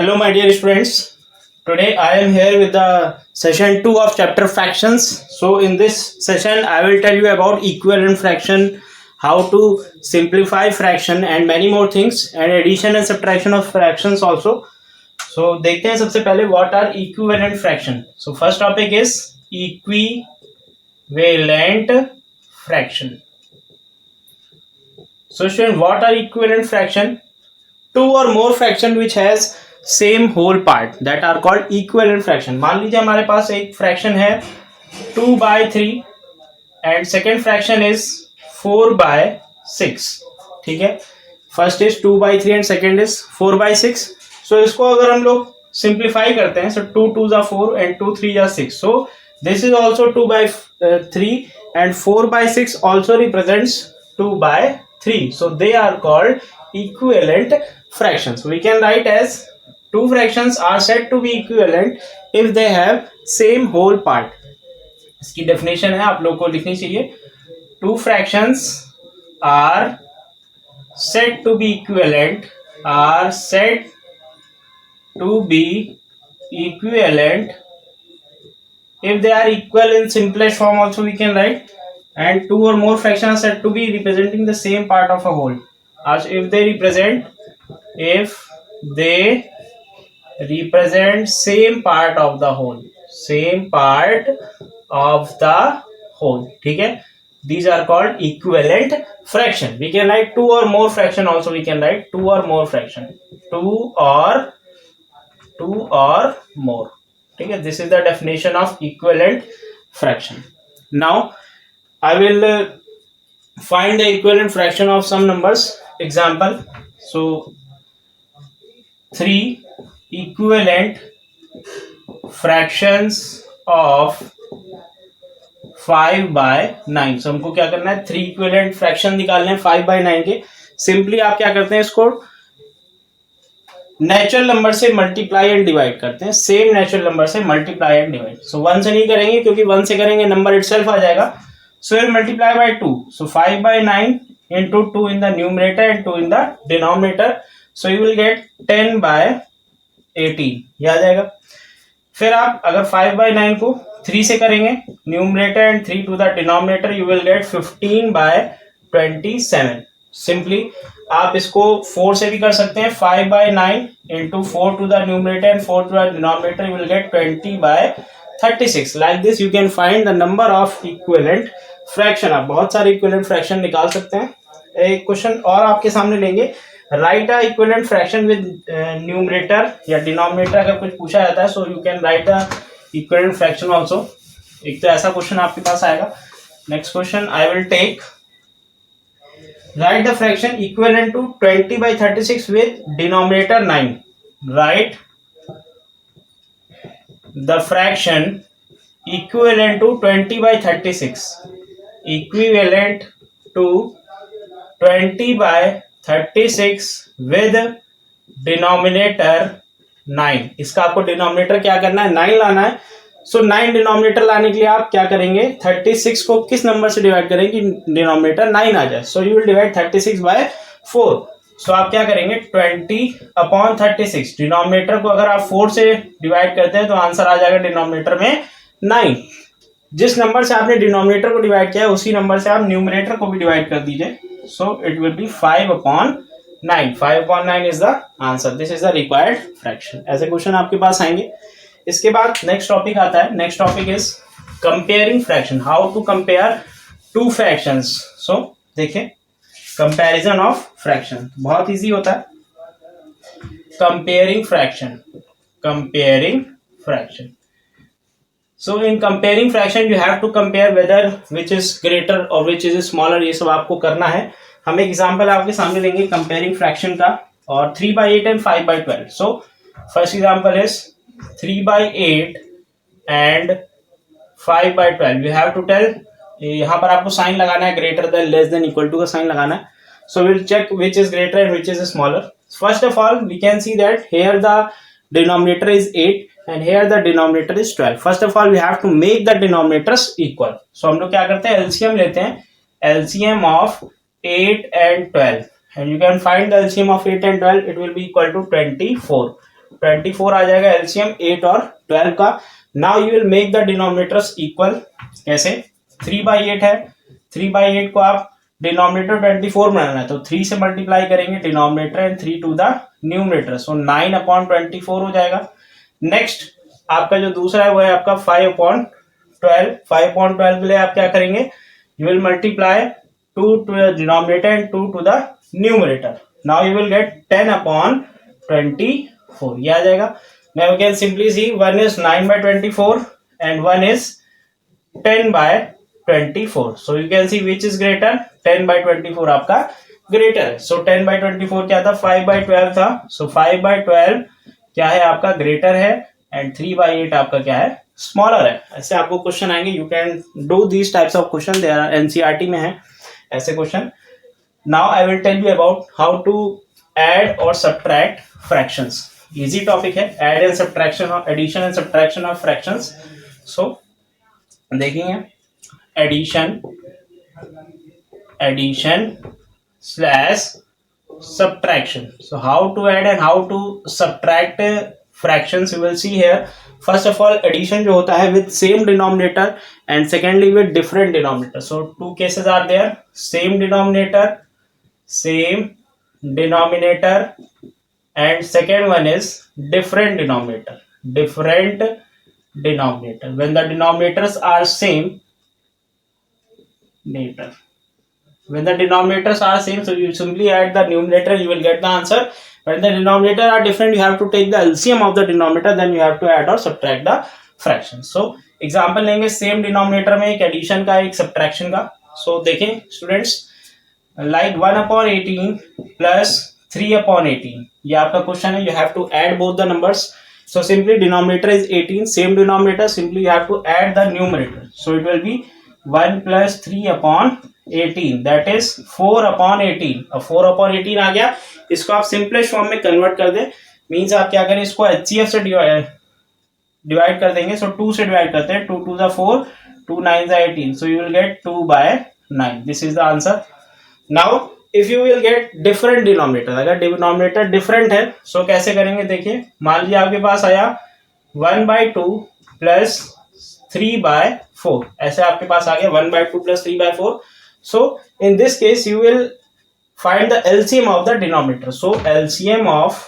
Hello, my dear students. Today I am here with the session 2 of chapter fractions. So in this session I will tell you about equivalent fraction, how to simplify fraction and many more things, and addition and subtraction of fractions also. So देखते हैं सबसे पहले what are equivalent fraction. So first topic is equivalent fraction. So student, what are equivalent fraction? Two or more fraction which has same whole part that are called equivalent fraction. मान लीजिए हमारे पास एक fraction है 2/3 and second fraction is 4/6. ठीक है, first is 2/3 and second is 4/6. सो इसको अगर हम लोग सिंप्लीफाई करते हैं, सो 2 2s are 4 and 2 3s are 6. So this is also 2/3 and 4/6 also represents 2/3. So they are called equivalent fractions. We can write as two fractions are said to be equivalent if they have same whole part. इसकी definition है, आप लोग को लिखनी चाहिए. Two fractions are said to be equivalent if they are equal in simplest form also we can write, and two or more fractions are said to be representing the same part of a whole as if they represent same part of the whole. ठीक है, these are called equivalent fraction. We can write two or more fraction also. We can write two or more fraction, two or more. ठीक है, this is the definition of equivalent fraction. Now I will find the equivalent fraction of some numbers. Example, so 3 equivalent fractions of 5/9. So हमको क्या करना है, 3 equivalent fraction निकालने हैं 5/9 के. Simply आप क्या करते हैं, इसको नेचुरल नंबर से मल्टीप्लाई एंड डिवाइड करते हैं. सेम नेचुरल नंबर से मल्टीप्लाई एंड डिवाइड. सो 1 से नहीं करेंगे क्योंकि 1 से करेंगे नंबर इटसेल्फ आ जाएगा. So we'll multiply by 2. So 5/9 into 2 in the numerator and 2 in the denominator. So you will get 10/18. ये आ जाएगा. फिर आप अगर 5/9 को 3 से करेंगे numerator and 3 to the denominator, you will get 15/27. Simply आप इसको 4 से भी कर सकते हैं. 5/9 into 4 to the numerator and 4 to the denominator, you will get 20/36. Like this you can find the number of equivalent fraction. आप बहुत सारे इक्विवेलेंट फ्रैक्शन निकाल सकते हैं. एक क्वेश्चन और आपके सामने लेंगे, write a equivalent fraction with numerator या डिनोमिनेटर अगर कुछ पूछा जाता है, so you can write a equivalent fraction also. एक तो ऐसा क्वेश्चन आपके पास आएगा. Next question I will take, write the fraction equivalent to 20/36 with denominator 9. Write the fraction equivalent to 20/36 equivalent to 20/36 with denominator 9. इसका आपको डिनोमिनेटर क्या करना है, 9 लाना है. सो 9 डिनोमिनेटर लाने के लिए आप क्या करेंगे, 36 को किस नंबर से डिवाइड करेंगे कि डिनोमिनेटर 9 आ जाए. So you will divide 36/4. सो आप क्या करेंगे, 20/36. डिनोमिनेटर को अगर आप 4 से डिवाइड करते हैं तो आंसर आ जाएगा डिनोमिनेटर में 9. जिस नंबर से आपने डिनोमिनेटर को डिवाइड किया है उसी नंबर से आप न्यूमरेटर को भी डिवाइड कर दीजिए. So it will be 5/9. 5/9 is the answer. This is the required fraction. ऐसे क्वेश्चन आपके पास आएंगे. इसके बाद नेक्स्ट टॉपिक आता है. Next topic is comparing fraction. How to compare two fractions. So देखिए, कंपैरिजन ऑफ फ्रैक्शन बहुत इजी होता है. Comparing fraction. So in comparing fraction you have to compare whether which is greater or which is smaller. ये सब आपको करना है. हम एक एग्जांपल आपके सामने लेंगे कंपेयरिंग फ्रैक्शन का, और 3/8 and 5/12. So first example is 3/8 and 5/12. You have to tell, यहाँ पर आपको साइन लगाना है, greater than less than equal to का साइन लगाना है. So we'll check which is greater and which is smaller. First of all we can see that here the denominator is 8 and here the denominator is 12. First of all we have to make the denominators equal. So हम लोग क्या करते हैं, LCM लेते हैं. LCM of 8 and 12, and you can find the LCM of 8 and 12. It will be equal to 24. 24 आ जाएगा LCM 8 और 12 का। Now you will make the denominators equal. कैसे? 3/8 है, 3/8 को आप डिनोमिनेटर 24 बनाना है तो 3 से मल्टीप्लाई करेंगे denominator and 3 to the numerator, so 9/24 हो जाएगा। नेक्स्ट आपका जो दूसरा है वो है आपका 5/12। 5/12 के लिए आप क्या करेंगे, you will multiply 2 to the denominator and 2 to the numerator. Now you will get 10/24, ये आ जाएगा। Now you can simply see, one is 9/24 and one is 10/24, so you can see which is greater, 10/24 आपका greater है। so 10/24 क्या था, 5/12 था, so 5/12 क्या है आपका ग्रेटर है एंड 3/8 आपका क्या है, स्मॉलर है। ऐसे आपको क्वेश्चन आएंगे, you can do these types of question, they are NCERT में है ऐसे question. Now I will tell you about how to add और सब्ट्रैक्ट फ्रैक्शंस। इजी टॉपिक है, add and subtraction, addition and subtraction of fractions. So देखेंगे addition slash subtraction. So how to add and how to subtract fractions we will see here. First of all, addition जो होता है with same denominator and secondly with different denominator. So two cases are there, same denominator and second one is different denominator. When the denominators are same, when the denominators are same, so you simply add the numerator, you will get the answer. When the denominator are different, you have to take the LCM of the denominator, then you have to add or subtract the fraction. So example लेंगे same denominator में एक addition का एक subtraction का। so देखें students, like 1/18 plus 3/18, ये आपका question है, you have to add both the numbers. So simply denominator is 18, same denominator, simply you have to add the numerator, so it will be 1 plus 3/18, that is 4/18। अब 4/18 आ गया, इसको आप simplest form में convert कर दें। Means आप क्या करें, इसको HCF से डिवाइड कर देंगे। सो 2 से डिवाइड करते हैं, 2 2 ज़ा 4, 2 9 ज़ा 18, so you will gate 2/9। This is the answer. Now if you will get different denominator, अगर डिनोमिनेटर डिफरेंट है सो कैसे करेंगे, देखिए मान लीजिए आपके पास आया 1/2 प्लस 3/4, ऐसे आपके पास आ गया 1/2 plus 3/4। So in this case you will find the LCM of the denominator. So LCM of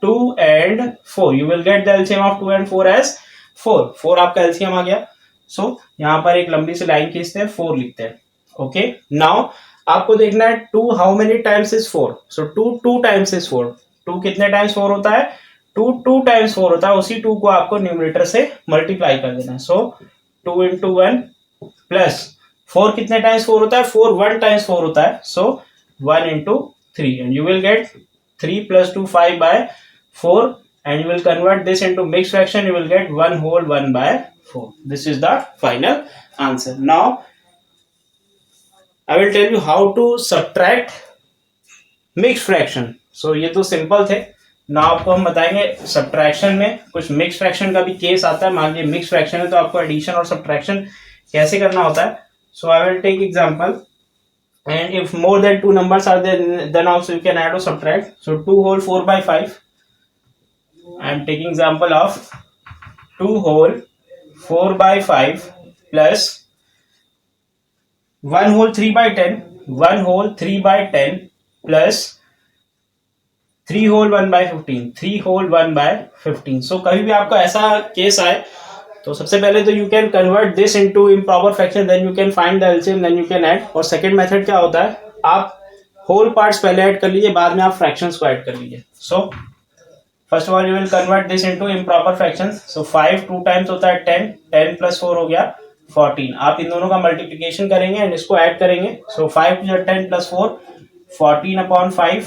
2 and 4, you will get the LCM of 2 and 4 as 4 आपका एलसीएम आ गया। सो यहाँ पर एक लंबी सी लाइन खींचते हैं, 4 लिखते हैं। ओके, नाउ आपको देखना है 2 how many times is 4। So 2 times is 4। 2 कितने टाइम्स 4 होता है, 2 टाइम्स 4 होता है। उसी 2 को आपको न्यूमरेटर से मल्टीप्लाई कर देना है। सो 2 into 1 प्लस 4 कितने टाइम्स 4 होता है, 4 1 टाइम्स 4 होता है। सो 1 into 3 and you will get 3 plus 2 5/4 and you will convert this into mixed fraction, you will get 1 whole 1/4. This is the final answer. Now I will tell you how to subtract mixed fraction. So ये तो simple थे ना। आपको हम बताएंगे subtraction में कुछ mix fraction का भी केस आता है। मान लीजिए मिक्स फ्रैक्शन है तो आपको एडिशन और सब्ट्रैक्शन कैसे करना होता है। So I will take example, and if more than 2 numbers are there, then also you can add or subtract. So 2 whole 4/5, I am taking example of 2 whole 4/5 plus 1 whole 3/10, 1 whole 3/10 plus 3 whole 1/15, 3 whole 1/15। सो कभी भी आपका ऐसा case आए तो सबसे पहले तो you can convert this into improper fraction, then you can find the LCM, then you can add. और सेकंड मेथड क्या होता है, आप होल पार्ट्स पहले ऐड कर लीजिए, बाद में आप फ्रैक्शंस को ऐड कर लीजिए। So first of all you will convert this into improper fractions. So 5 2 times होता है 10, 10 प्लस 4 हो गया 14। आप इन दोनों का मल्टीप्लीकेशन करेंगे एंड इसको ऐड करेंगे। सो 5 + 10 + 4, 14/5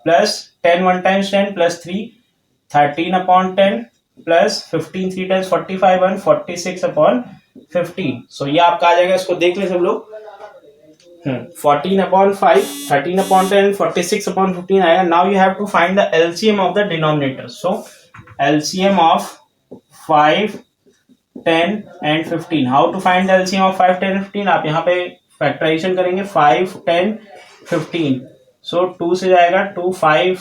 plus 10 1 times 10 plus 3, 13/10 plus 15 3 times 45 1 46/15। सो ये आपका आ जाएगा, इसको देख ले सब लोग। 14/5, 13/10, 46/15 आएगा। Now you have to find the LCM of the denominator. So LCM of 5 10 and 15। How to find the LCM of 5 10 15, आप यहाँ पे फैक्टराइजेशन करेंगे 5 10 15। सो 2 से जाएगा 2 5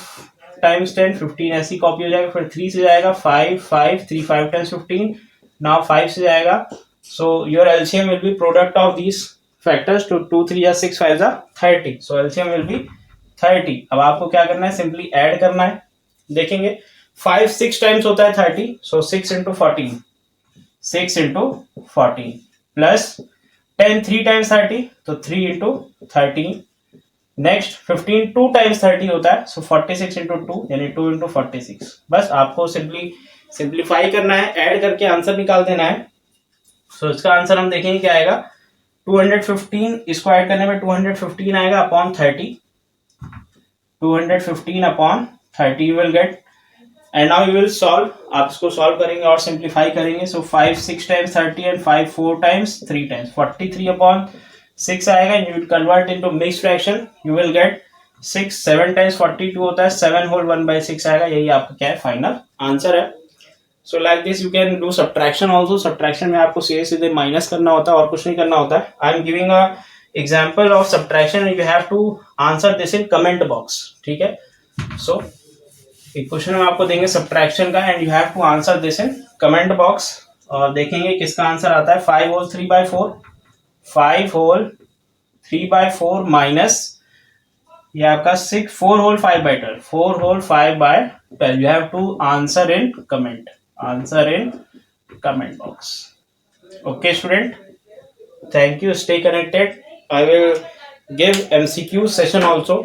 टाइम्स 10, 15 ऐसी कॉपी हो जाएगा. फिर 3 से जाएगा 5, 5, 3, 5 10 15. नाउ 5 से जाएगा. So your LCM will be product of these factors. Two 2 3 या 6 5 जा 30. So LCM will be 30. अब आपको क्या करना है, सिंपली ऐड करना है. देखेंगे 5 6 टाइम्स होता है 30. सो 6 इंटू 14, 6 इंटू 14 प्लस 10 3 टाइम्स 30, तो 3 इंटू 13. नेक्स्ट 15 2 टाइम्स 30 होता है. सो 46 इंटू 2 यानी 2 इंटू 46. बस आपको सिंप्लीफाई करना है, ऐड करके आंसर निकाल देना है. सो इसका आंसर हम देखेंगे क्या आएगा. 215 इसको ऐड करने में 215 आएगा upon 30. 215 upon 30 you will gate. And now you will solve. आप इसको सॉल्व करेंगे और सिंप्लीफाई करेंगे. सो 5 6 times 30 and 5 4 times 3 times 43 upon 6 आएगा. You will convert into mix fraction. You will gate 6 7 times 42 होता है. 7 होल 1/6 आएगा. यही आपका क्या है, फाइनल आंसर है. So like this you can do subtraction also. Subtraction में आपको सीधे माइनस करना होता है और कुछ नहीं करना होता है. I am giving a example of subtraction. You have to answer this in comment box. ठीक है. सो एक क्वेश्चन हम आपको देंगे सब्ट्रैक्शन का and you have to answer this in comment box. और देखेंगे किसका आंसर आता है. 5 होल 3/4, 5 होल 3/4 माइनस ये आपका 4 whole 5/12, 4 whole 5/12. You have to answer in comment, answer in comment box. Okay student, thank you, stay connected. I will give MCQ session also.